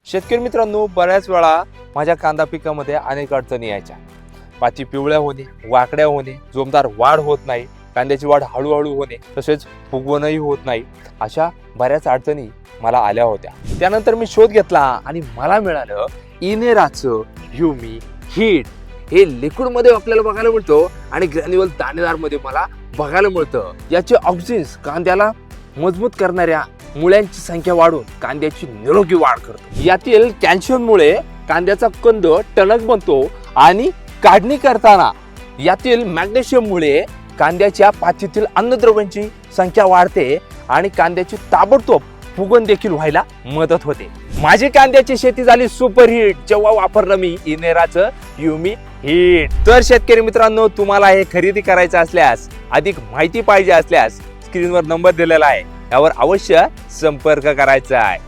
शेतकरी मित्रांनो, बऱ्याच वेळा माझ्या कांदा पिकामध्ये अनेक अडचणी यायच्या. पाती पिवळ्या होणे, वाकड्या होणे, जोमदार वाढ होत नाही, कांद्याची वाढ हळूहळू होणे, तसेच फुगवणही होत नाही. अशा बऱ्याच अडचणी मला आल्या होत्या. त्यानंतर मी शोध घेतला आणि मला मिळालं इनेराचं ह्युमी हिट. हे लिक्विड मध्ये आपल्याला बघायला मिळतं आणि ग्रॅन्युअल दाणेदार मध्ये मला बघायला मिळतं. याचे ऑक्सिन्स कांद्याला मजबूत करणाऱ्या मुळ्यांची संख्या वाढून कांद्याची निरोगी वाढ करतो. यातील कॅल्शियममुळे कांद्याचा कंद टणक बनतो आणि काढणी करताना यातील मॅग्नेशियममुळे कांद्याच्या पातीतील अन्नद्रव्यांची संख्या वाढते आणि कांद्याची ताबडतोब फुगवण देखील व्हायला मदत होते. माझी कांद्याची शेती झाली सुपर हिट जेव्हा वापरलं मी इनेराचं ह्युमी हिट. तर शेतकरी मित्रांनो, तुम्हाला हे खरेदी करायचं असल्यास, अधिक माहिती पाहिजे असल्यास स्क्रीनवर नंबर दिलेला आहे, यावर अवश्य संपर्क करायचा आहे.